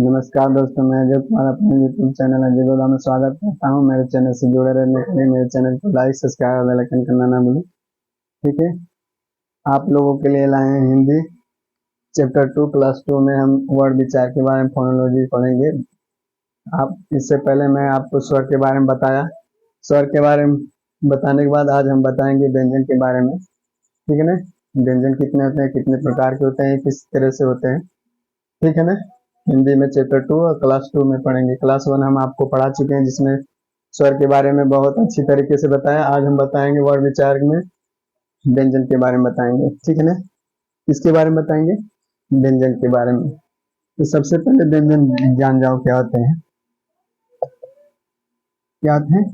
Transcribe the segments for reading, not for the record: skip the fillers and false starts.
नमस्कार दोस्तों, मैं अजय कुमार अपने यूट्यूब चैनल अजय गोदा में स्वागत करता हूं। मेरे चैनल से जुड़े रहने के लिए मेरे चैनल को लाइक, सब्सक्राइब और बेल आइकन करना ना भूलें। ठीक है, आप लोगों के लिए लाए हैं हिंदी चैप्टर 2 क्लास 2 में हम वर्ड विचार के बारे में फोनोलॉजी पढ़ेंगे। आप इससे पहले मैं आपको स्वर के बारे में बताया। स्वर के बारे में बताने के बाद आज हम बताएंगे व्यंजन के बारे में। ठीक है ना, व्यंजन कितने होते हैं, कितने प्रकार के होते हैं, किस तरह से होते हैं। ठीक है ना, हिंदी में चैप्टर 2 और क्लास 2 में पढ़ेंगे। क्लास 1 हम आपको पढ़ा चुके हैं जिसमें स्वर के बारे में बहुत अच्छी तरीके से बताया। आज हम बताएंगे वर्ड विचार में व्यंजन के बारे में बताएंगे। ठीक है ना, किसके बारे में बताएंगे? व्यंजन के बारे में। तो सबसे पहले व्यंजन जान जाओ क्या होते हैं। क्या होते हैं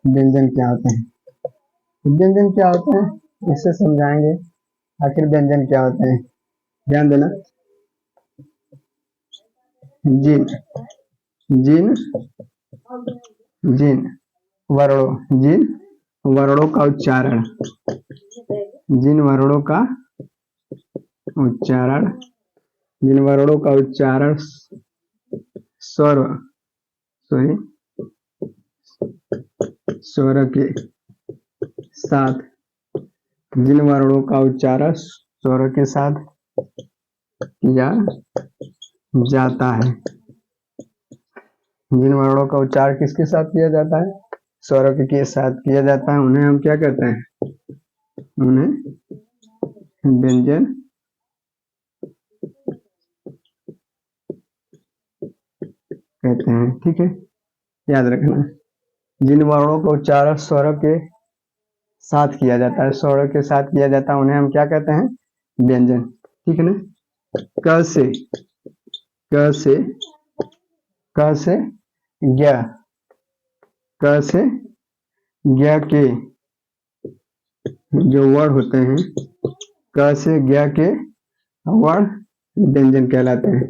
व्यंजन? क्या होते हैं व्यंजन? क्या होते हैं इससे समझाएंगे आखिर व्यंजन क्या होते हैं। ध्यान देना। जिन जिन जिन वर्णों जिन वर्णों का उच्चारण जिन वर्णों का उच्चारण जिन वर्णों का उच्चारण स्वर सॉरी स्वर के साथ जिन वर्णों का उच्चारण स्वर के साथ किया जाता है। जिन वर्णों का उच्चारण किसके साथ किया जाता है? स्वर के साथ किया जाता है। उन्हें हम क्या कहते हैं? उन्हें व्यंजन कहते हैं। ठीक है, याद रखना। जिन वर्णों का उच्चारण स्वर के साथ किया जाता है, स्वर के साथ किया जाता है, उन्हें हम क्या कहते हैं? व्यंजन। ठीक है ना। क से क से क से ज्ञ क से ज्ञ के जो वर्ड होते हैं, क से ज्ञ के वर्ड व्यंजन कहलाते हैं।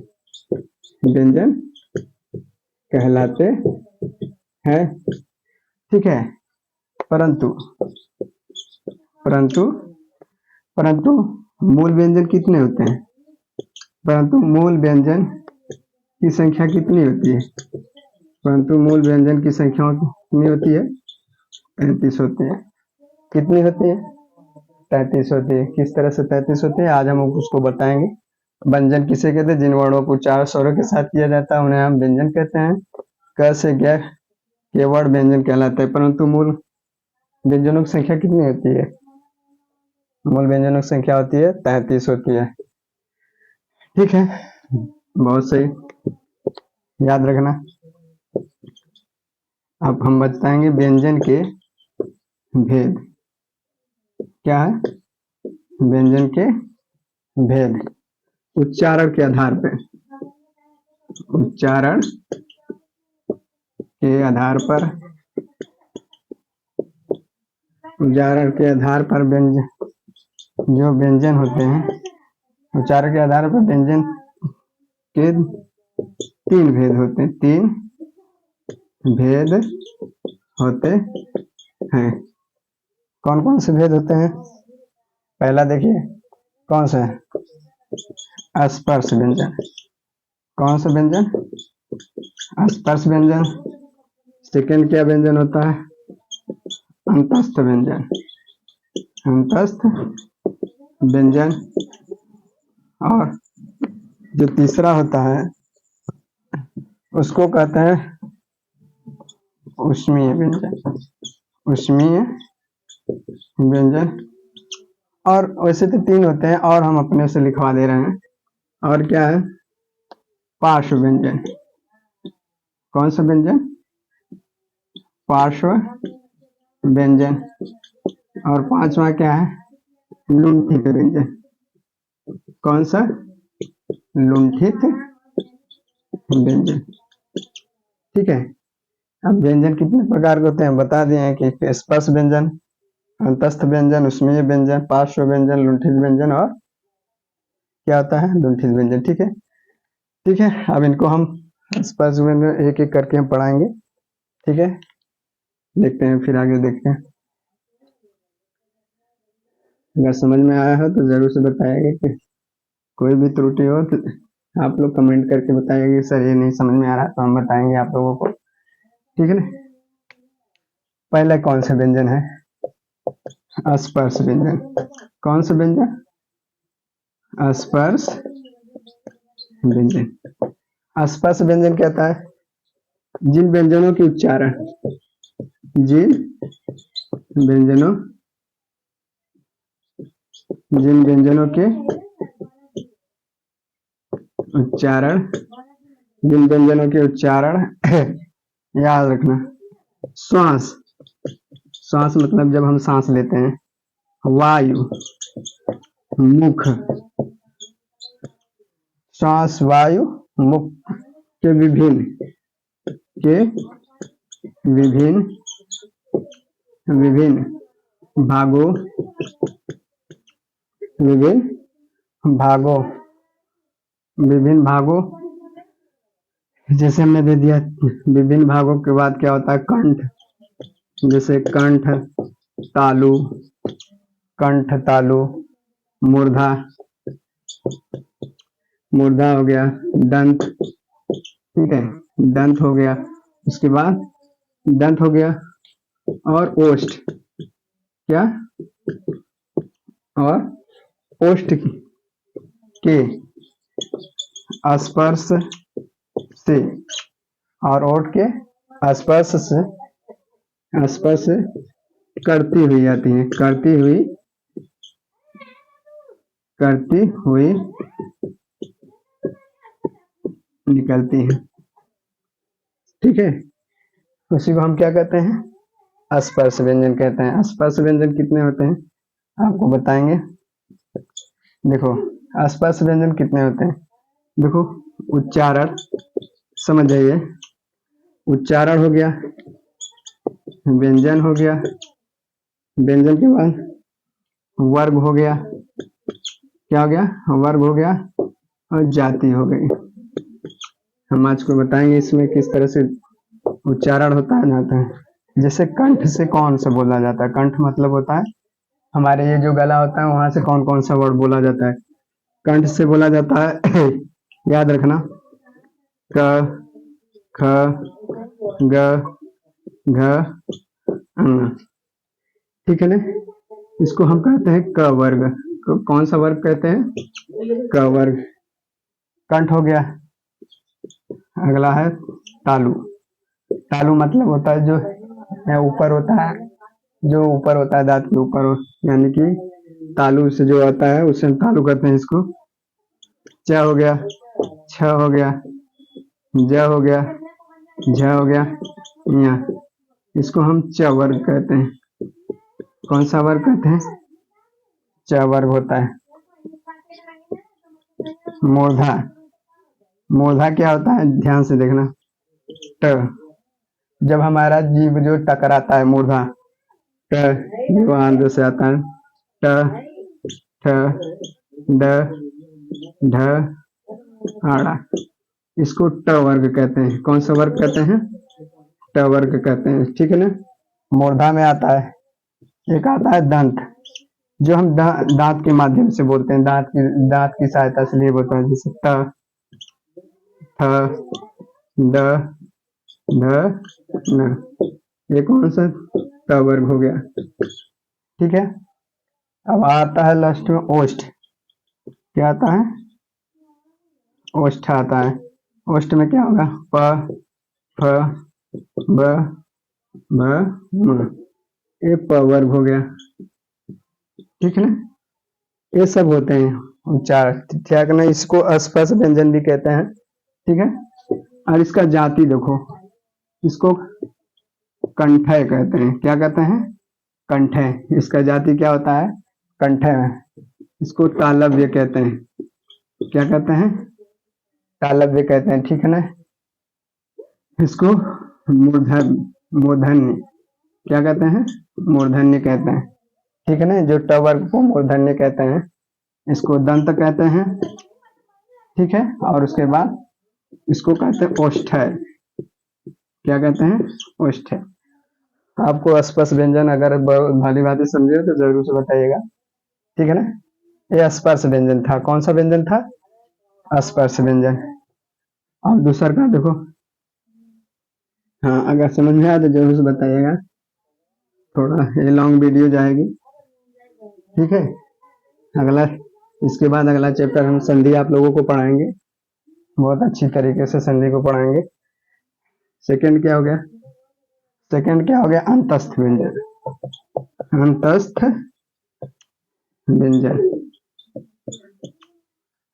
व्यंजन कहलाते हैं। ठीक है, परंतु परंतु परंतु मूल व्यंजन कितने होते हैं? परंतु मूल व्यंजन की संख्या कितनी होती है? परंतु मूल व्यंजन की संख्या कितनी होती है? 33 होती है। कितनी होती है? 33 होती है। किस तरह से 33 होती है आज हम उसको बताएंगे। व्यंजन किसे कहते हैं? जिन वर्णों को उच्चारण स्वरों के साथ किया जाता है उन्हें हम व्यंजन कहते हैं। क से ज्ञ के वर्ड व्यंजन कहलाते हैं। परंतु मूल व्यंजनों की संख्या कितनी होती है? मूल व्यंजनों की संख्या होती है 33 होती है। ठीक है, बहुत सही, याद रखना। अब हम बताएंगे व्यंजन के भेद। क्या है? व्यंजन के भेद उच्चारण के आधार पर उच्चारण के आधार पर उच्चारण के आधार पर व्यंजन जो व्यंजन होते हैं, उच्चारण के आधार पर व्यंजन के 3 भेद होते हैं। 3 भेद होते हैं। कौन कौन से भेद होते हैं? पहला देखिए, कौन सा है? स्पर्श व्यंजन। कौन सा व्यंजन? स्पर्श व्यंजन। सेकंड क्या व्यंजन होता है? अंतस्थ व्यंजन। अंतस्थ व्यंजन। और जो तीसरा होता है उसको कहते हैं ऊष्मीय व्यंजन। ऊष्मीय व्यंजन। और वैसे तो 3 होते हैं और हम अपने से लिखवा दे रहे हैं। और क्या है? पार्श्व व्यंजन। कौन सा व्यंजन? पार्श्व व्यंजन। और 5वां क्या है? लुंठित व्यंजन। कौन सा? लुंठित व्यंजन। ठीक है, अब व्यंजन कितने प्रकार के होते हैं बता दिए कि स्पर्श व्यंजन, अंतस्थ व्यंजन, ऊष्मीय व्यंजन, पार्श्व व्यंजन, लुंठित व्यंजन और क्या होता है? लुंठित व्यंजन। ठीक है, ठीक है, अब इनको हम स्पर्श व्यंजन एक एक करके हम पढ़ाएंगे। ठीक है, देखते हैं, फिर आगे देखते हैं। अगर समझ में आया हो तो जरूर से बताइएगा कि कोई भी त्रुटि हो तो आप लोग कमेंट करके बताइए सर ये नहीं समझ में आ रहा, तो हम बताएंगे आप लोगों को, ठीक है ना। पहला कौन सा व्यंजन है? अस्पर्श व्यंजन। कौन सा व्यंजन? अस्पर्श व्यंजन। अस्पर्श व्यंजन कहता है जिन व्यंजनों के उच्चारण, जिन व्यंजनों जिन व्यंजनों के उच्चारण, जिन व्यंजनों के उच्चारण याद रखना, श्वास, श्वास मतलब जब हम सांस लेते हैं, वायु, मुख, श्वास वायु मुख के विभिन्न विभिन्न भागों, विभिन्न भागों, जैसे हमने दे दिया विभिन्न भागों के बाद क्या होता है? कंठ, जैसे कंठ तालु, मूर्धा हो गया, दंत, ठीक है, दंत हो गया, उसके बाद दंत हो गया, और ओष्ठ, क्या? और ओष्ठ के स्पर्श से, और ओठ के स्पर्श से करती हुई आती है, करती हुई निकलती है, ठीक है। उसी को हम क्या कहते हैं? स्पर्श व्यंजन कहते हैं। स्पर्श व्यंजन कितने होते हैं आपको बताएंगे। देखो स्पर्श व्यंजन कितने होते हैं, देखो उच्चारण, समझ जाइए, उच्चारण हो गया, व्यंजन हो गया, व्यंजन के बाद वर्ग हो गया, क्या हो गया? वर्ग हो गया, और जाति हो गई। हम आज को बताएंगे इसमें किस तरह से उच्चारण होता है जाता है। जैसे कंठ से कौन सा बोला जाता है? कंठ मतलब होता है हमारे ये जो गला होता है वहां से कौन कौन सा वर्ड बोला जाता है? कंठ से बोला जाता है याद रखना, क, ख, ग, घ, अ, ठीक है ना। इसको हम कहते हैं क वर्ग। कौन सा वर्ग कहते हैं? क वर्ग। कंठ हो गया। अगला है तालु। तालु मतलब होता है जो ऊपर होता है, जो ऊपर होता है दांत के ऊपर, यानी कि तालु से जो आता है उसे हम तालु कहते हैं। इसको च हो गया, छ हो गया, ज हो गया, झ हो गया, या इसको हम च वर्ग कहते हैं। कौन सा वर्ग कहते हैं? च वर्ग होता है। मूर्धा, मूर्धा क्या होता है? ध्यान से देखना, ट, जब हमारा जीभ जो टकराता है, मूर्धा ट, जो आंध्र से आता है, ट, ठ, ड, ढ, आड़ा, इसको ट वर्ग कहते हैं। कौन सा वर्ग कहते हैं? ट वर्ग कहते हैं, ठीक है ना। मूर्धा में आता है, एक आता है दंत, जो हम दांत के माध्यम से बोलते हैं, दांत की सहायता से लिए बोलते हैं, जैसे त, थ, द, ध, न, ये कौन सा? ट वर्ग हो गया, ठीक है। अब आता है लास्ट में ओष्ठ। क्या आता है? ओष्ठ आता है। ओष्ठ में क्या होगा? प, फ, ब, भ, म, ये प वर्ग हो गया, ठीक है ना। ये सब होते हैं उच्चार, ठीक है ना। इसको स्पर्श व्यंजन भी कहते हैं, ठीक है। और इसका जाति देखो, इसको कंठय कहते हैं। क्या कहते हैं? कंठय। इसका जाति क्या होता है? कंठय। इसको तालव्य कहते हैं। क्या कहते हैं? तालव्य कहते हैं, ठीक है ना। इसको मूर्धन्य, क्या कहते हैं? मूर्धन्य कहते हैं, ठीक है ना। जो ट वर्ग को मूर्धन्य कहते हैं, इसको दंत कहते हैं, ठीक है। और उसके बाद इसको कहते हैं ओष्ठय। क्या कहते हैं? ओष्ठय। आपको स्पर्श व्यंजन अगर भली भांति समझे तो जरूर से बताइएगा, ठीक है ना। ये स्पर्श व्यंजन था। कौन सा व्यंजन था? अस्पर्श व्यंजन। और दूसरा का देखो, हाँ अगर समझ में आया तो जरूर से बताइएगा, थोड़ा ये लॉन्ग वीडियो जाएगी, ठीक है। अगला, इसके बाद अगला चैप्टर हम संधि आप लोगों को पढ़ाएंगे, बहुत अच्छी तरीके से संधि को पढ़ाएंगे। सेकंड क्या हो गया, सेकंड क्या हो गया, अंतस्थ व्यंजन। अंतस्थ व्यंजन,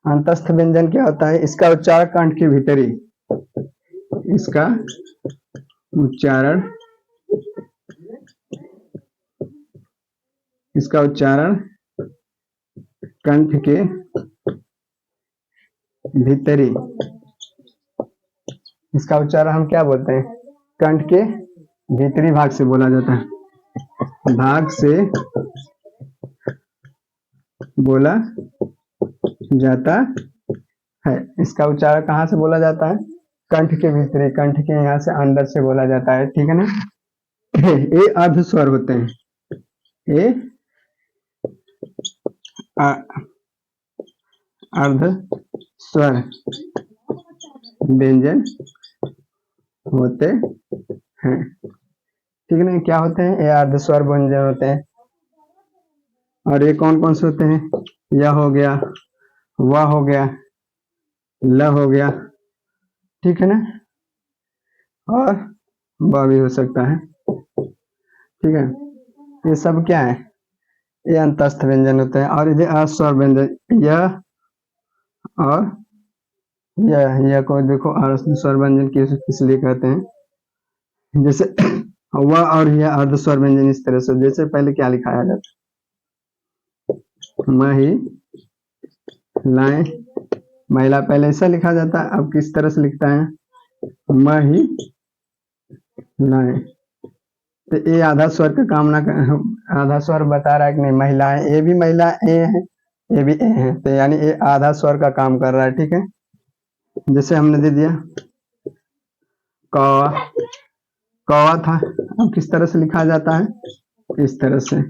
अंतस्थ व्यंजन क्या होता है, इसका उच्चारण कंठ के भीतरी, इसका उच्चारण, इसका उच्चारण कंठ के भीतरी, इसका उच्चारण हम क्या बोलते हैं, कंठ के भीतरी भाग से बोला जाता है, भाग से बोला जाता है। इसका उच्चारण कहाँ से बोला जाता है, कंठ के भीतरी, कंठ के यहाँ से अंदर से बोला जाता है, ठीक है ना। ये अर्ध स्वर होते हैं, ये अर्ध स्वर व्यंजन होते हैं, ठीक है ना। क्या होते हैं, ये अर्ध स्वर व्यंजन होते हैं। और ये कौन कौन से होते हैं, यह हो गया, वह हो गया, ल हो गया, ठीक है ना, और वह भी हो सकता है, ठीक है। ये सब क्या है, ये अंतस्थ व्यंजन होते हैं। और इधर अस्वर व्यंजन, यह और यह को देखो स्वर व्यंजन किस लिए कहते हैं, जैसे वह और यह अर्ध स्वर व्यंजन इस तरह से, जैसे पहले क्या लिखाया जाता है, मही लाए, महिला पहले ऐसा लिखा जाता है, अब किस तरह से लिखता है, मही लाए। तो ये आधा स्वर का काम ना आधा स्वर बता रहा है कि नहीं, महिलाएं, ये भी महिला ए है, ये भी ए है, तो यानी ये आधा स्वर का काम कर रहा है, ठीक है। जैसे हमने दे दिया कौवा, कौवा था, अब किस तरह से लिखा जाता है, इस तरह से,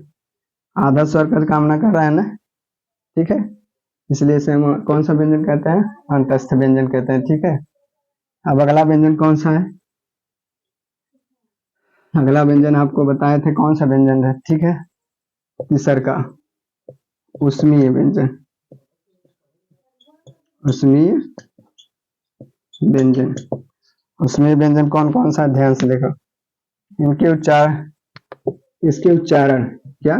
आधा स्वर का काम ना कर रहा है ना, ठीक है। इसलिए इसे हम कौन सा व्यंजन कहते हैं, अंतस्थ व्यंजन कहते हैं, ठीक है। अब अगला व्यंजन कौन सा है, अगला व्यंजन आपको बताए थे कौन सा व्यंजन है, ठीक है, तीसर का उष्मीय व्यंजन, उष्मीय व्यंजन। उष्मीय व्यंजन कौन कौन सा, ध्यान से देखो, इनके उच्चारण, इसके उच्चारण क्या,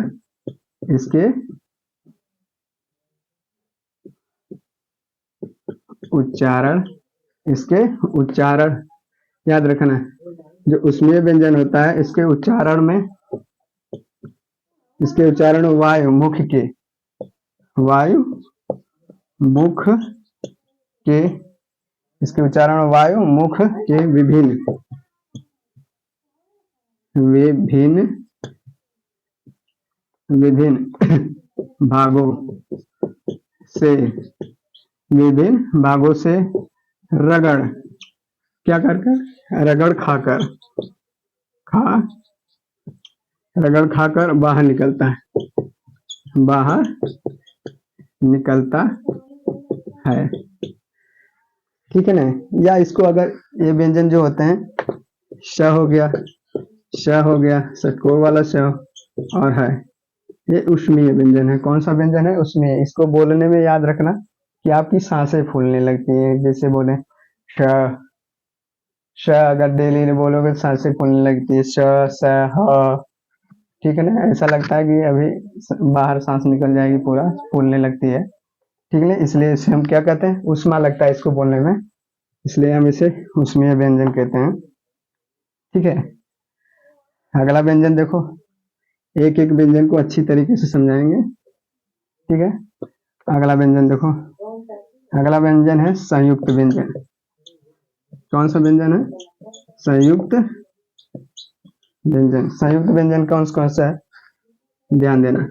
इसके उच्चारण, इसके उच्चारण याद रखना है। जो उष्मीय व्यंजन होता है, इसके उच्चारण में, इसके उच्चारण वायु मुख के, वायु मुख के, इसके उच्चारण वायु मुख के विभिन्न विभिन्न विभिन्न भागों से, विभिन्न भागों से रगड़, क्या कर कर, रगड़ खाकर, खा रगड़ खाकर बाहर निकलता है, बाहर निकलता है, ठीक है ना। या इसको अगर ये व्यंजन जो होते हैं, श हो गया, श हो गया, षटकोर वाला श, और है, ये उष्मीय व्यंजन है। कौन सा व्यंजन है, उष्मीय। इसको बोलने में याद रखना कि आपकी सांसें फूलने लगती हैं, जैसे बोले श, श अगर डेली बोलोगे तो सांसें फूलने लगती है, श स ह, ठीक है ना। ऐसा लगता है कि अभी बाहर सांस निकल जाएगी, पूरा फूलने लगती है, ठीक है। इसलिए इसे हम क्या कहते हैं, उष्मा लगता है इसको बोलने में, इसलिए हम इसे उष्मीय व्यंजन कहते हैं, ठीक है। अगला व्यंजन देखो, एक एक व्यंजन को अच्छी तरीके से समझाएंगे, ठीक है। अगला व्यंजन देखो, अगला व्यंजन है संयुक्त व्यंजन। कौन सा व्यंजन है, संयुक्त व्यंजन। संयुक्त व्यंजन कौन कौन सा है, ध्यान देना,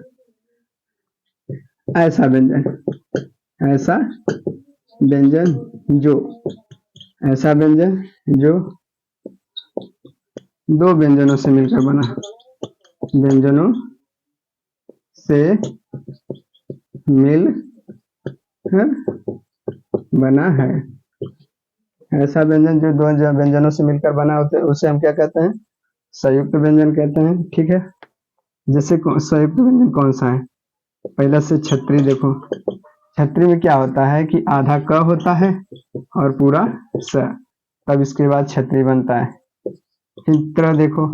ऐसा व्यंजन, ऐसा व्यंजन जो, ऐसा व्यंजन जो दो व्यंजनों से मिलकर बना, व्यंजनों से मिल कर बना है। ऐसा व्यंजन जो दो व्यंजनों से मिलकर बना होता है उसे हम क्या कहते हैं? संयुक्त व्यंजन कहते हैं। ठीक है, जैसे संयुक्त व्यंजन कौन सा है? पहला से छतरी देखो, छतरी में क्या होता है कि आधा क होता है और पूरा स, तब इसके बाद छतरी बनता है। फिर त्र देखो,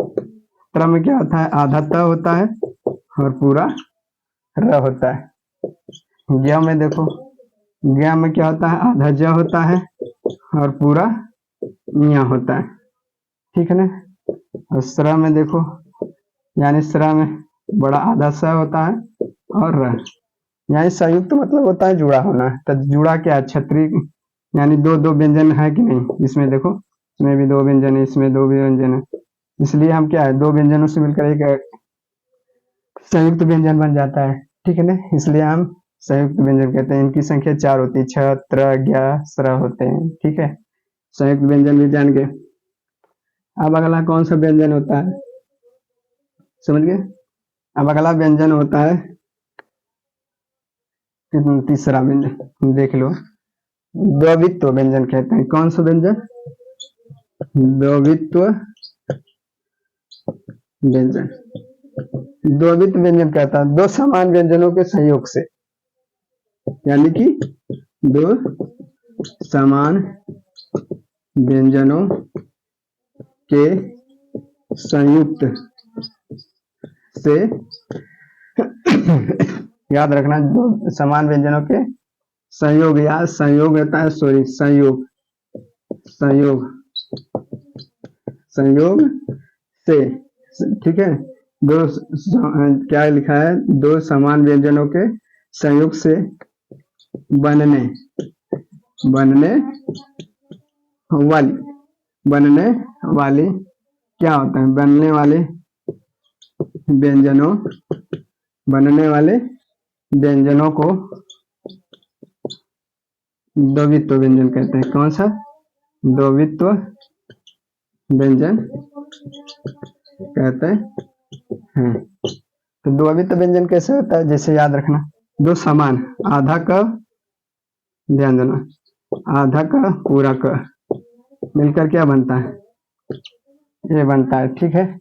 त्र में क्या होता है? आधा त होता है और पूरा र होता है। ज्ञ में देखो, ज्ञ में क्या होता है? आधा ज होता है और पूरा ञ होता है। ठीक है ना। और स्र में देखो, यानी स्र में बड़ा आधा स होता है और र, यानी संयुक्त मतलब होता है जुड़ा होना। तो जुड़ा क्या है? छतरी, यानी दो दो व्यंजन है कि नहीं? इसमें देखो, इसमें भी दो व्यंजन है, इसमें दो व्यंजन है, इसलिए हम क्या है? दो व्यंजनों से मिलकर एक संयुक्त व्यंजन बन जाता है। ठीक है ना, इसलिए हम संयुक्त व्यंजन कहते हैं। इनकी संख्या 4 होती है, छ, त्र, ज्ञ, स्र होते हैं। ठीक है, संयुक्त व्यंजन भी जान गए। अब अगला कौन सा व्यंजन होता है? समझ गए। अब अगला व्यंजन होता है तीसरा व्यंजन, देख लो, द्वित्व व्यंजन कहते हैं। कौन सा व्यंजन? द्वित्व व्यंजन। द्वित्व व्यंजन कहता है दो समान व्यंजनों के संयोग से, यानी कि दो समान व्यंजनों के संयुक्त से याद रखना, दो समान व्यंजनों के संयोग, या संयोग होता है, सॉरी, संयोग, संयोग, संयोग से। ठीक है, दो क्या लिखा है? दो समान व्यंजनों के संयोग से बनने बनने वाली, बनने वाली क्या होता है? बनने वाले व्यंजनों, बनने वाले व्यंजनों को द्वित्व व्यंजन कहते हैं। कौन सा? द्वित्व व्यंजन कहते हैं। तो द्वित्व व्यंजन कैसे होता है? जैसे याद रखना, दो समान, आधा का, ध्यान देना, आधा का पूरा का मिलकर क्या बनता है? ये बनता है। ठीक है,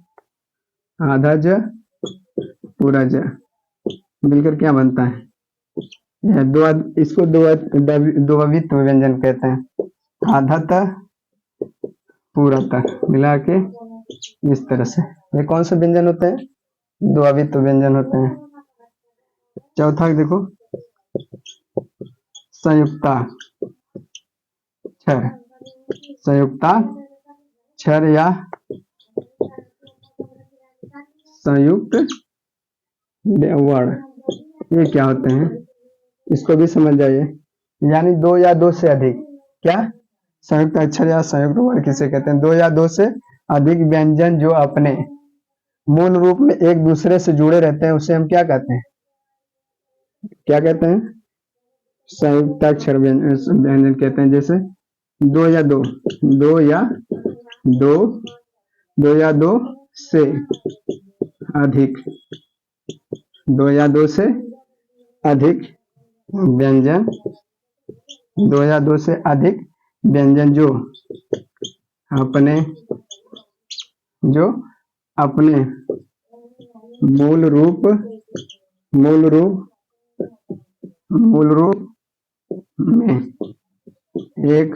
आधा ज पूरा ज मिलकर क्या बनता है? दो, इसको द्वित्व व्यंजन कहते हैं। आधा त पूरा त मिला के इस तरह से, ये कौन सा व्यंजन होते हैं? द्वित्व व्यंजन होते हैं। चौथा देखो, संयुक्ता क्षर, संयुक्ता क्षर या संयुक्त वर्ण, ये क्या होते हैं? इसको भी समझ जाइए। यानी दो या दो से अधिक, क्या? संयुक्त अक्षर या संयुक्त वर्ण किसे कहते हैं? दो या दो से अधिक व्यंजन जो अपने मूल रूप में एक दूसरे से जुड़े रहते हैं उसे हम क्या कहते हैं? क्या कहते हैं? संयुक्ताक्षर व्यंजन कहते हैं। जैसे दो या दो, दो या दो, दो या दो से अधिक, दो या दो से अधिक व्यंजन, दो या दो से अधिक व्यंजन जो अपने मूल रूप मूल रूप मूल रूप में एक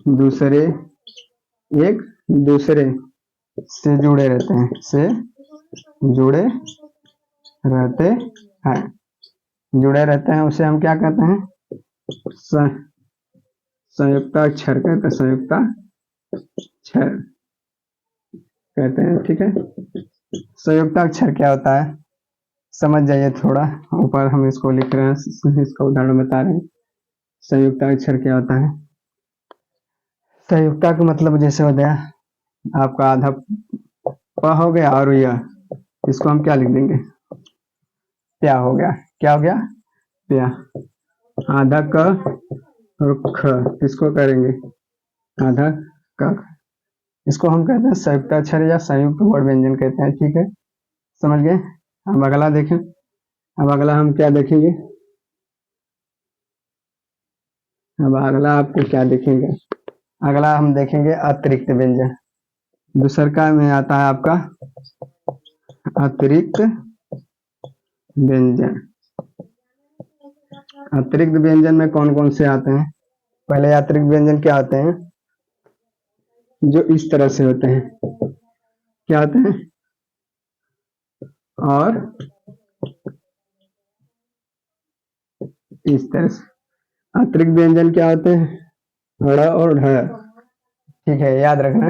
दूसरे एक दूसरे से जुड़े रहते हैं, से जुड़े रहते हैं, जुड़े रहते हैं, उसे हम क्या कहते हैं? संयुक्ताक्षर कहते हैं, संयुक्ताक्षर कहते हैं। ठीक है, संयुक्ताक्षर क्या होता है? समझ जाइए थोड़ा, ऊपर हम इसको लिख रहे हैं, इसका उदाहरण बता रहे हैं। संयुक्ताक्षर क्या होता है? संयुक्ता का मतलब जैसे हो गया आपका आधा प हो गया और यह, इसको हम क्या लिख देंगे? प्या हो गया। क्या हो गया? प्या। आधा क और ख, इसको करेंगे आधा क, इसको हम कहते हैं संयुक्ताक्षर या संयुक्त वर्ण व्यंजन कहते हैं। ठीक है, समझ गए। अब अगला देखें, अब अगला हम क्या देखेंगे? अब अगला आपको क्या देखेंगे, अगला हम देखेंगे अतिरिक्त व्यंजन। दूसर का में आता है आपका अतिरिक्त व्यंजन। अतिरिक्त व्यंजन में कौन कौन से आते हैं? पहले अतिरिक्त व्यंजन क्या होते हैं, जो इस तरह से होते हैं, क्या होते हैं, और इस तरह से। अतिरिक्त व्यंजन क्या होते हैं, ड़ और ढ, ठीक है, याद रखना।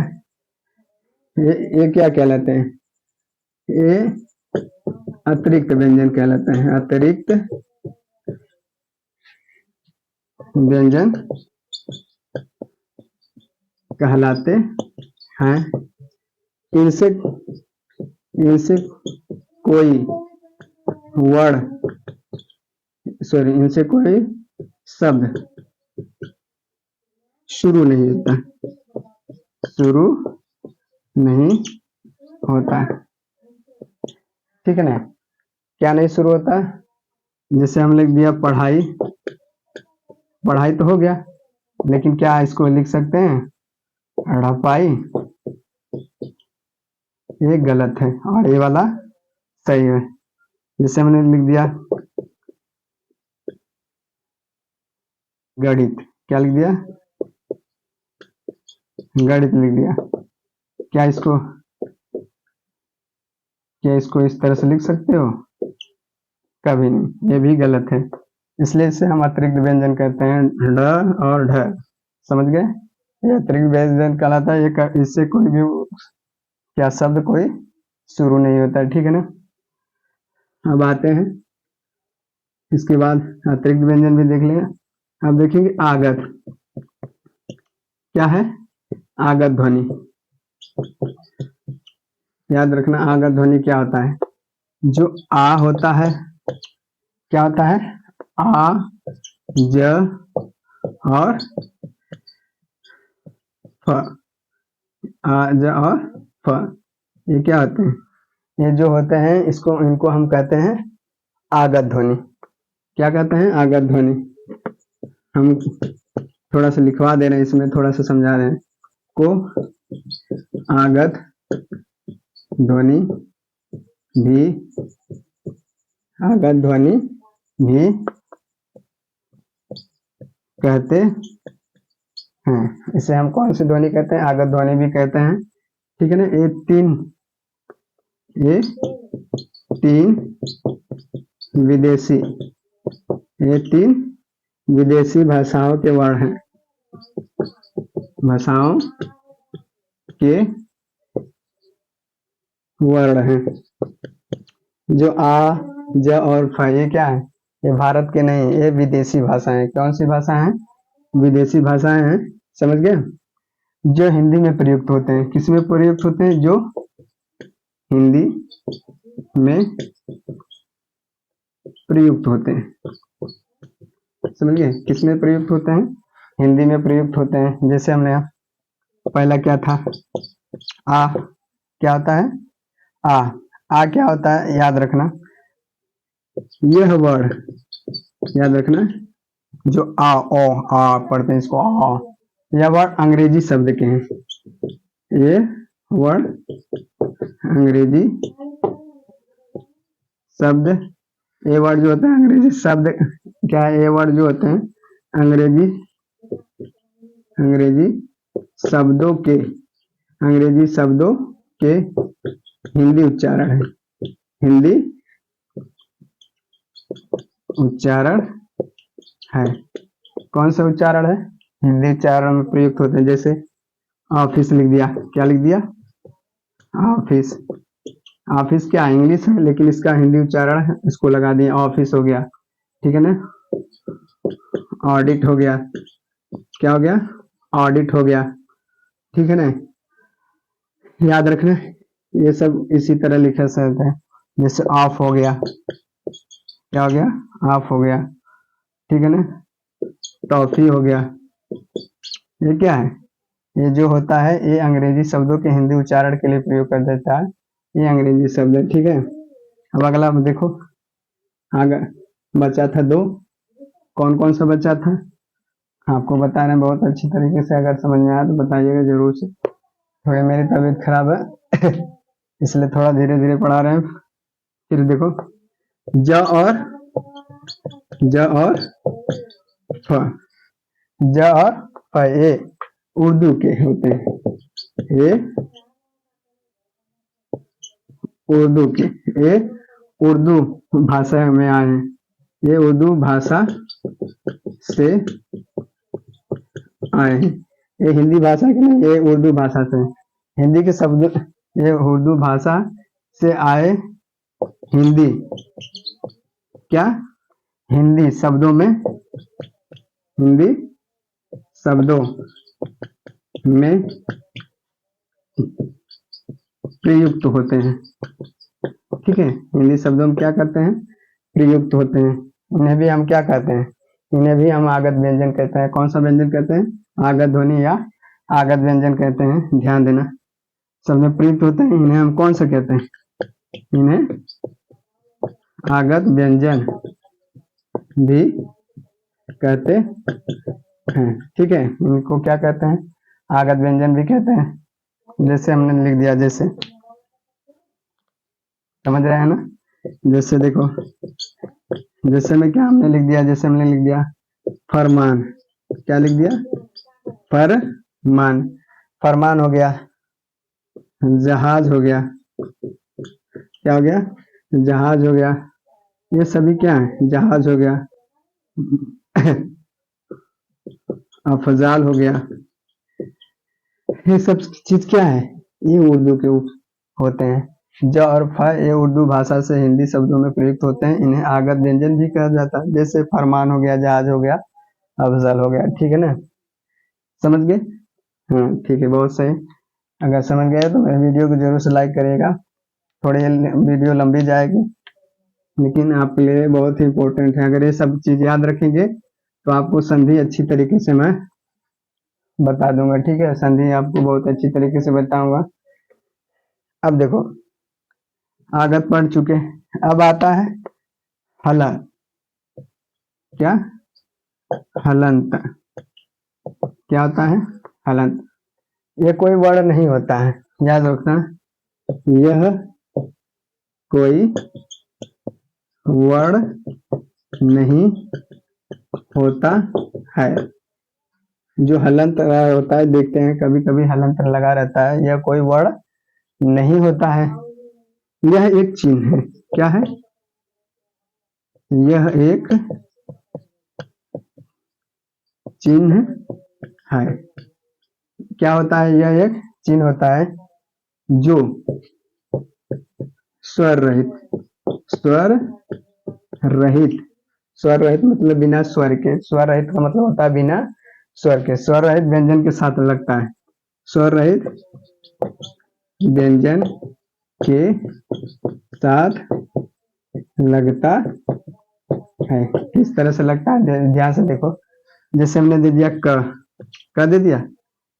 ये क्या कहलाते हैं, ये अतिरिक्त व्यंजन कहलाते हैं, अतिरिक्त व्यंजन कहलाते हैं। इनसे इनसे कोई वर्ड इनसे कोई शब्द शुरू नहीं होता, शुरू नहीं होता, ठीक है ना। क्या नहीं शुरू होता, जैसे हम लिख दिया पढ़ाई, पढ़ाई तो हो गया, लेकिन क्या इसको लिख सकते हैं हड़पाई, ये गलत है और ये वाला सही है। जैसे हमने लिख दिया गणित, क्या लिख दिया, गणित लिख दिया। क्या इसको इस तरह से लिख सकते हो, कभी नहीं, ये भी गलत है। इसलिए इसे हम अतिरिक्त व्यंजन कहते हैं, ड और ढ, समझ गए। ये अतिरिक्त व्यंजन कहलाता है, ये इससे कोई भी क्या शब्द कोई शुरू नहीं होता है, ठीक है ना। अब आते हैं, इसके बाद अतिरिक्त व्यंजन भी देख लिया। अब देखेंगे आगत, क्या है, आगत ध्वनि। याद रखना आगत ध्वनि क्या होता है, जो आ होता है, क्या होता है, आ, ज और फ, आ, ज और फ, ये क्या होते हैं, ये जो होते हैं इनको हम कहते हैं आगत ध्वनि। क्या कहते हैं, आगत ध्वनि। हम थोड़ा सा लिखवा दे रहे हैं, इसमें थोड़ा सा समझा रहे हैं को, आगत ध्वनि भी, आगत ध्वनि भी कहते हैं। इसे हम कौन सी ध्वनि कहते हैं, आगत ध्वनि भी कहते हैं, ठीक है ना। ये तीन विदेशी भाषाओं के वर्ड हैं, भाषाओं के वर्ड हैं। जो आ, ज और फ, ये क्या है, ये भारत के नहीं, ये विदेशी भाषाएं। कौन सी भाषा है, विदेशी भाषाएं हैं, समझ गए। जो हिंदी में प्रयुक्त होते हैं, किस में प्रयुक्त होते हैं, जो हिंदी में प्रयुक्त होते हैं, समझ गए, किस में प्रयुक्त होते हैं, हिंदी में प्रयुक्त होते हैं। जैसे हमने पहला क्या था, आ, क्या होता है, आ क्या होता है, याद रखना, यह वर्ड याद रखना, जो आ ओ आ पढ़ते हैं इसको आ, यह वर्ड अंग्रेजी शब्द के हैं, ये वर्ड अंग्रेजी शब्द, ये वर्ड जो होते हैं अंग्रेजी शब्द, क्या है, ये वर्ड जो होते हैं अंग्रेजी शब्दों के हिंदी उच्चारण है, हिंदी उच्चारण है। कौन सा उच्चारण है, हिंदी उच्चारण में प्रयुक्त होते हैं। जैसे ऑफिस लिख दिया, क्या लिख दिया, ऑफिस, ऑफिस क्या इंग्लिश है, लेकिन इसका हिंदी उच्चारण है, इसको लगा दिए, ऑफिस हो गया, ठीक है ना। ऑडिट हो गया, क्या हो गया, ऑडिट हो गया, ठीक है ना। याद रखना ये सब इसी तरह लिखा सकते हैं। जैसे ऑफ हो गया, क्या हो गया, ऑफ हो गया, ठीक है ना। टॉफी हो गया, ये क्या है, ये जो होता है ये अंग्रेजी शब्दों के हिंदी उच्चारण के लिए प्रयोग कर देता है, ये अंग्रेजी शब्द है, ठीक है। अब अगला देखो, आगे बचा था दो, कौन कौन सा बचा था, आपको बता रहे हैं बहुत अच्छी तरीके से, अगर समझ में आया तो बताइएगा जरूर से। थोड़ी मेरी तबीयत खराब है इसलिए थोड़ा धीरे धीरे पढ़ा रहे हैं। फिर देखो, ज और फ, ज और फ ये उर्दू के होते हैं, ये उर्दू के, ये उर्दू भाषा में आए हैं, ये उर्दू भाषा से आए हैं। ये हिंदी भाषा के नहीं, ये उर्दू भाषा से, हिंदी के शब्द, ये उर्दू भाषा से आए। हिंदी क्या, हिंदी शब्दों में, हिंदी शब्दों में प्रयुक्त होते हैं। ठीक है, हिंदी शब्दों में क्या करते हैं, प्रयुक्त होते हैं। इन्हें भी हम क्या कहते हैं, इन्हें भी हम आगत व्यंजन कहते हैं। कौन सा व्यंजन कहते हैं, आगत ध्वनि या आगत व्यंजन कहते हैं। ध्यान देना, शब्द में प्रयुक्त होते हैं, इन्हें हम कौन सा कहते हैं, इन्हें आगत व्यंजन भी कहते हैं। ठीक है, इनको क्या कहते हैं, आगत व्यंजन भी कहते हैं। जैसे हमने लिख दिया, जैसे समझ रहे हैं ना, जैसे देखो, जैसे में क्या हमने लिख दिया, जैसे हमने लिख दिया फरमान, क्या लिख दिया, फरमान, फरमान हो गया। जहाज हो गया, क्या हो गया, जहाज हो गया। ये सभी क्या है, जहाज हो गया। अफजाल हो गया। ये सब चीज क्या है, ये उर्दू के होते हैं। ज और फ ये उर्दू भाषा से हिंदी शब्दों में प्रयुक्त होते हैं, इन्हें आगत व्यंजन भी कहा जाता है। जैसे फरमान हो गया, जहाज हो गया, अफजल हो गया। ठीक है ना, समझ गए। हाँ ठीक है, बहुत सही। अगर समझ गए तो मेरे वीडियो को जरूर से लाइक करिएगा। थोड़ी वीडियो लंबी जाएगी, लेकिन आपके लिए बहुत ही इम्पोर्टेंट है। अगर ये सब चीज याद रखेंगे तो आपको संधि अच्छी तरीके से मैं बता दूंगा। ठीक है, संधि आपको बहुत अच्छी तरीके से बताऊंगा। अब देखो, आगत पढ़ चुके, अब आता है हलन। क्या, हलंत, क्या होता है, हलंत। ये कोई वर्ड नहीं होता है, याद रखना, यह कोई वर्ड नहीं होता है। जो हलंत होता है, देखते हैं कभी कभी हलंत लगा रहता है, यह कोई वर्ड नहीं होता है। यह एक चिन्ह है, क्या है, यह एक चिन्ह है। क्या होता है, यह एक चिन्ह होता है जो स्वर रहित, स्वर रहित, स्वर रहित मतलब बिना स्वर के, स्वर रहित का मतलब होता है बिना स्वर के, स्वर रहित व्यंजन के साथ लगता है, स्वर रहित व्यंजन के साथ लगता है। किस तरह से लगता है, ध्यान से देखो। जैसे हमने दे दिया क दे दिया,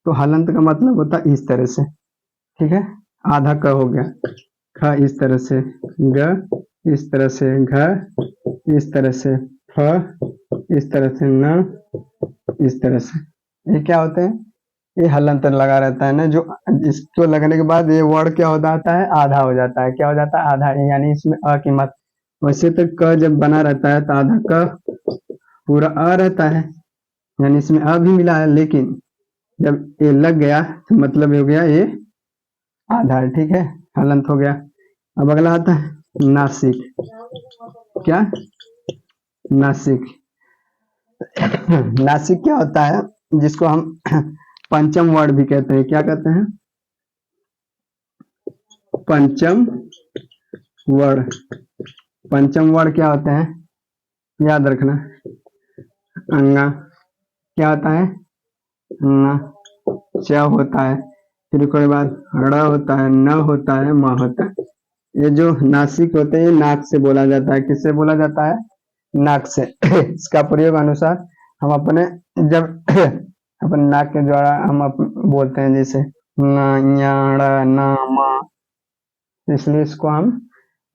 तो हलंत का मतलब होता है इस तरह से। ठीक है, आधा क हो गया, ख इस तरह से, ग इस तरह से, घ इस तरह से, फ इस तरह से, न इस तरह से। ये क्या होते हैं, ये हलंत लगा रहता है ना, जो इसको लगने के बाद ये वर्ड क्या हो जाता है, आधा हो जाता है। क्या हो जाता है, आधा, यानी इसमें अ की मत। वैसे तो क जब बना रहता है तो आधा क पूरा अ रहता है, यानी इसमें अ भी मिला है, लेकिन जब ये लग गया तो मतलब हो गया ये आधा है। ठीक है, हलंत हो गया। अब अगला आता है नासिक। क्या, नासिक। नासिक क्या होता है, जिसको हम पंचम वर्ड भी कहते हैं। क्या कहते हैं, पंचम वर्ड। पंचम वर्ड क्या होते हैं, याद रखना, अंगा, क्या होता है, अंगा, च होता है, फिर उसके बाद ड़ होता है, न होता है, म होता है। ये जो नासिक होते हैं, नाक से बोला जाता है। किससे बोला जाता है, नाक से। इसका प्रयोग अनुसार हम अपने जब अपने नाक के द्वारा हम बोलते हैं, जैसे न, ञ, ड़, न, म, इसलिए इसको हम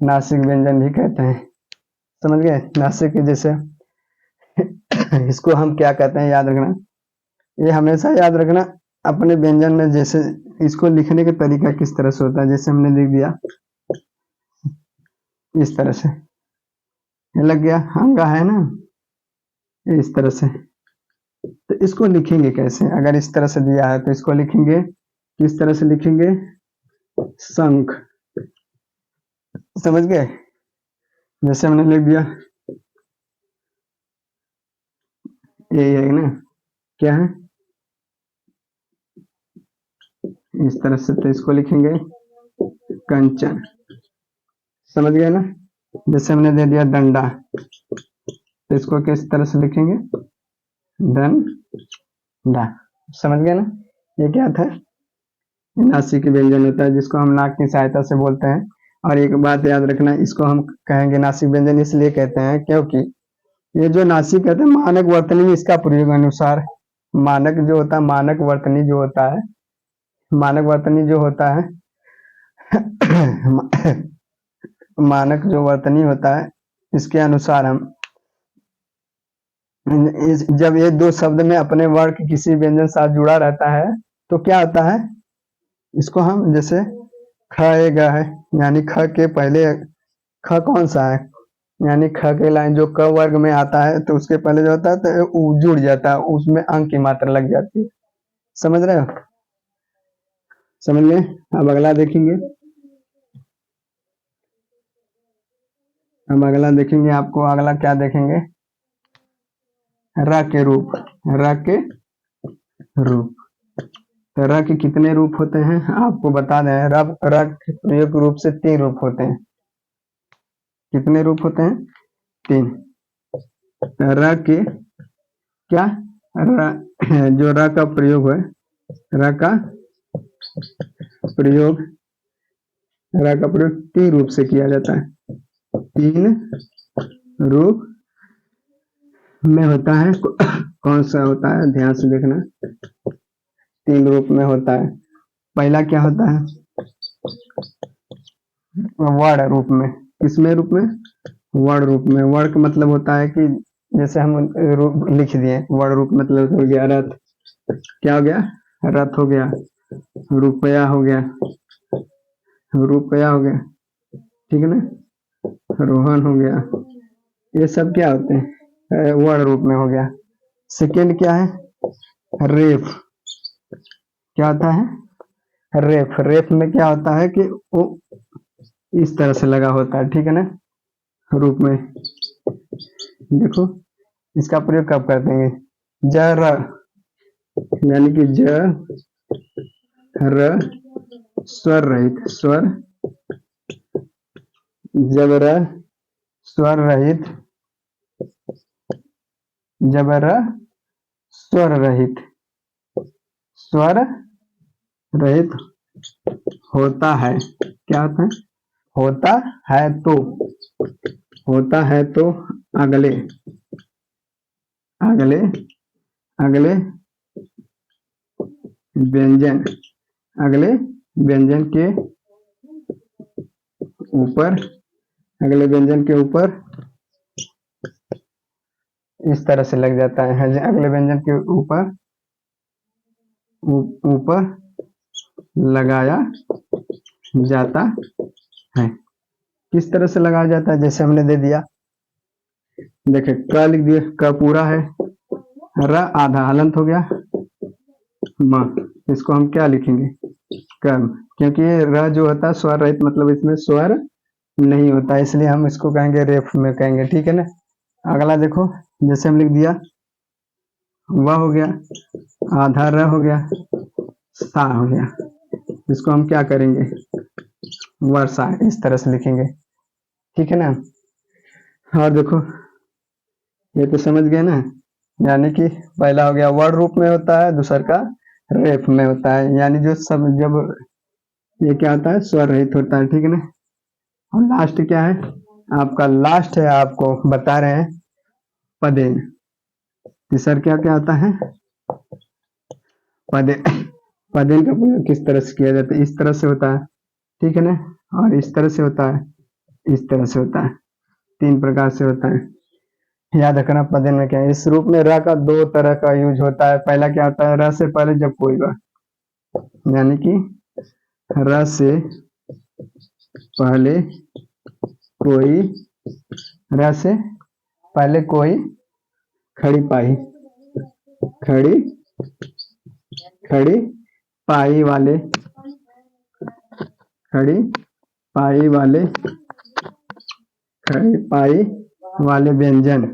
नासिक व्यंजन भी कहते हैं। समझ गए, नासिक के जैसे इसको हम क्या कहते हैं याद रखना, ये हमेशा याद रखना अपने व्यंजन में। जैसे इसको लिखने का तरीका किस तरह से होता है, जैसे हमने लिख दिया इस तरह से, ये लग गया अंगा है ना, इस तरह से। तो इसको लिखेंगे कैसे, अगर इस तरह से दिया है तो इसको लिखेंगे किस तरह से लिखेंगे, शंख, समझ गए। जैसे हमने लिख दिया ये है ना, क्या है इस तरह से, तो इसको लिखेंगे कंचन, समझ गए ना। जैसे हमने दे दिया डंडा, तो इसको किस तरह से लिखेंगे, डंडा, समझ गए ना। ये क्या था, नासिक व्यंजन होता है जिसको हम नाक की सहायता से बोलते हैं। और एक बात याद रखना, इसको हम कहेंगे नासिक व्यंजन इसलिए कहते हैं क्योंकि ये जो नासिक कहते हैं, मानक वर्तनी में इसका प्रयोग अनुसार, मानक जो होता है, मानक वर्तनी जो होता है, मानक वर्तनी जो होता है मानक जो वर्तनी होता है, इसके अनुसार हम जब ये दो शब्द में अपने वर्ग किसी व्यंजन साथ जुड़ा रहता है तो क्या होता है, इसको हम जैसे खाएगा है, यानी ख के पहले ख कौन सा है, यानी ख के लाइन जो क वर्ग में आता है तो उसके पहले जो होता है तो उ जुड़ जाता है, उसमें अंक की मात्रा लग जाती है, समझ रहे हो, समझ गए। अब अगला देखेंगे, अब अगला देखेंगे, आपको अगला क्या देखेंगे, र के रूप, र के रूप। तो र के कितने रूप होते हैं आपको बता दें, र के प्रयोग रूप से 3 रूप होते हैं। कितने रूप होते हैं, 3। र के क्या, र जो र का प्रयोग है, र का प्रयोग, र का प्रयोग 3 रूप से किया जाता है, 3 रूप में होता है। कौन सा होता है, ध्यान से देखना, 3 रूप में होता है। पहला क्या होता है, वर्ण रूप में, किसमें रूप में, वर्ण रूप में। वर्ण का मतलब होता है कि जैसे हम रूप लिख दिए, वर्ण रूप मतलब हो गया रथ, क्या हो गया, रथ हो गया, रुपया हो गया, रुपया हो गया, ठीक है ना, रोहन हो गया, ये सब क्या होते हैं, वर्ण रूप में हो गया। सेकेंड क्या है, रेफ, क्या होता है, रेफ, रेफ में क्या होता है कि वो इस तरह से लगा होता है, ठीक है ना, रूप में। देखो इसका प्रयोग कब करते हैं, ज र, यानी कि ज र स्वर रहित, स्वर, जब र स्वर रहित, जब र स्वर रहित, स्वर रहित होता है, क्या होता है, होता है तो, होता है तो अगले, अगले, अगले व्यंजन, अगले व्यंजन के ऊपर, अगले व्यंजन के ऊपर इस तरह से लग जाता है, अगले व्यंजन के ऊपर, ऊपर लगाया जाता है। किस तरह से लगाया जाता है, जैसे हमने दे दिया, देखे क लिख दिए, क पूरा है, र आधा हलंत हो गया, म, इसको हम क्या लिखेंगे, कर्म, क्योंकि ये र जो होता है स्वर रहित, मतलब इसमें स्वर नहीं होता, इसलिए हम इसको कहेंगे रेफ में कहेंगे, ठीक है ना। अगला देखो, जैसे हम लिख दिया वह हो गया, आधा र हो गया, सा हो गया, इसको हम क्या करेंगे, वर्षा, इस तरह से लिखेंगे, ठीक है ना। और देखो ये तो समझ गए ना, यानी कि पहला हो गया वर्ण रूप में होता है, दूसरा का रेफ में होता है, यानी जो सब जब ये क्या होता है, स्वर रहित होता है, ठीक है ना। और लास्ट क्या है आपका, लास्ट है, आपको बता रहे हैं पदेन। तीसरा क्या क्या होता है, पदे, पदेन का प्रयोग किस तरह से किया जाता है, इस तरह से होता है, ठीक है ना, और इस तरह से होता है, इस तरह से होता है, 3 प्रकार से होता है। याद रखना पदेन में क्या है। इस रूप में र का दो तरह का यूज होता है। पहला क्या होता है, र से पहले जब कोई बा, यानी कि र से पहले कोई, र से पहले कोई खड़ी पाई, खड़ी खड़ी पाई वाले, खड़ी पाई वाले, खड़ी पाई वाले व्यंजन,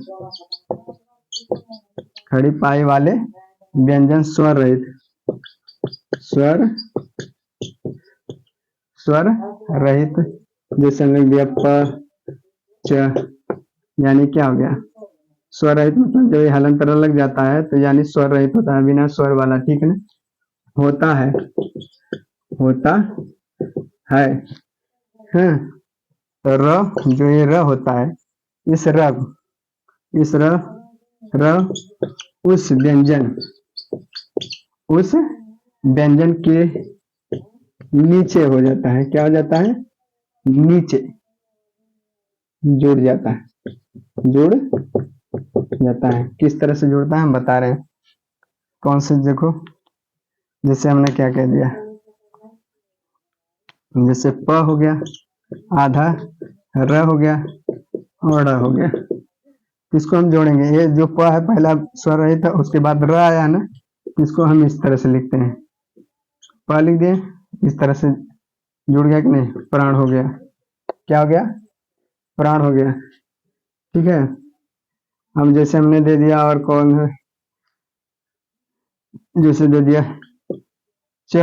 खड़ी पाई वाले व्यंजन स्वर रहित, स्वर स्वर रहित। जैसे हमने दिया प च, यानी क्या हो गया, स्वर रहित मतलब जब ये हलंतर लग जाता है तो यानी स्वर रहित होता है, बिना स्वर वाला, ठीक है ना। होता है, होता है, हाँ। तो र, जो ये र होता है, इस र, इस र उस व्यंजन, उस व्यंजन के नीचे हो जाता है। क्या हो जाता है, नीचे जुड़ जाता है, जुड़ जाता है। किस तरह से जुड़ता है हम बता रहे हैं। कौन से, देखो जैसे हमने क्या कह दिया, जैसे प हो गया आधा, र हो गया और ड़ हो गया। इसको हम जोड़ेंगे, ये जो प है पहला स्वर रहित था, उसके बाद र आया ना, इसको हम इस तरह से लिखते हैं, प लिख दिए, इस तरह से जुड़ गया कि नहीं, प्राण हो गया। क्या हो गया, प्राण हो गया, ठीक है। हम जैसे हमने दे दिया, और कौन है, जैसे दे दिया च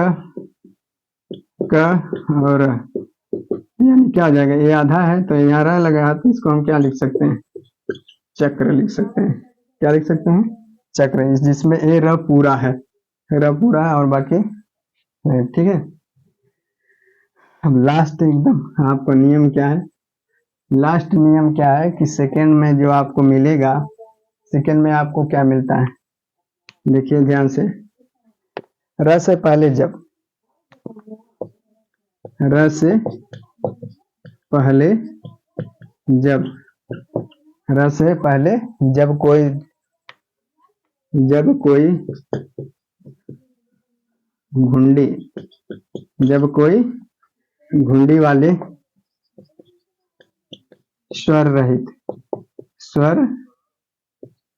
क और र, यानी क्या हो जाएगा, ये आधा है तो यहाँ र लगा है, तो इसको हम क्या लिख सकते हैं, चक्र लिख सकते हैं। क्या लिख सकते हैं, चक्र, जिसमें ए र पूरा है, र पूरा है और बाकी है, ठीक है। अब लास्ट एकदम आपका नियम क्या है, लास्ट नियम क्या है कि सेकेंड में जो आपको मिलेगा, सेकेंड में आपको क्या मिलता है, देखिए ध्यान से। र से पहले जब, र से पहले जब, र से पहले जब कोई, जब कोई घुंडी, जब कोई घुंडी वाले स्वर रहित, स्वर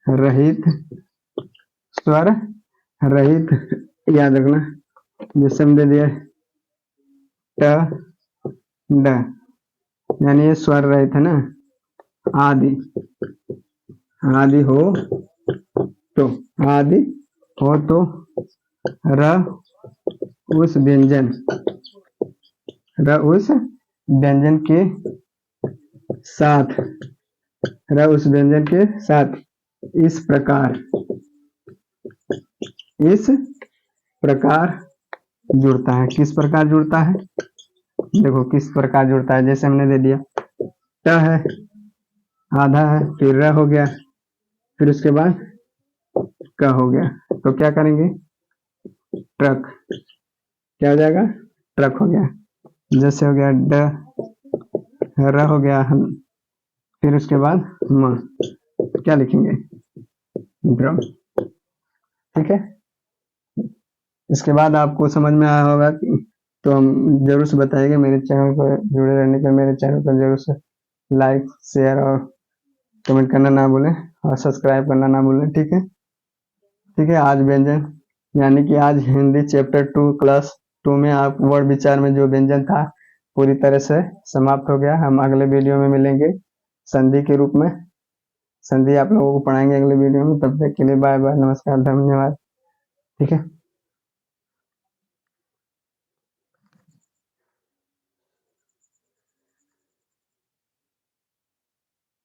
रहित, स्वर रहित, याद रखना। जैसे हम दे दिया ट ड, यानी ये स्वर रहित है ना, आदि, आदि हो तो, आदि हो तो र उस व्यंजन, र उस व्यंजन के साथ, र उस व्यंजन के साथ इस प्रकार, इस प्रकार जुड़ता है। किस प्रकार जुड़ता है, देखो किस प्रकार जुड़ता है। जैसे हमने दे दिया ट है, आधा है, फिर र हो गया, फिर उसके बाद क हो गया, तो क्या करेंगे, ट्रक, क्या हो जाएगा, ट्रक हो गया। जैसे हो गया ड, र हो गया, फिर उसके बाद म, क्या लिखेंगे, ड्रम, ठीक है। इसके बाद आपको समझ में आया होगा कि, तो हम जरूर से बताइएगा। मेरे चैनल पर जुड़े रहने के, मेरे चैनल पर जरूर से लाइक शेयर और कमेंट करना ना भूलें, और सब्सक्राइब करना ना भूलें, ठीक है। ठीक है, आज व्यंजन, यानी कि आज हिंदी चैप्टर 2 क्लास 2 में आप वर्ड विचार में जो व्यंजन था पूरी तरह से समाप्त हो गया। हम अगले वीडियो में मिलेंगे संधि के रूप में, संधि आप लोगों को पढ़ाएंगे अगले वीडियो में। तब तक के लिए बाय बाय, नमस्कार, धन्यवाद, ठीक है।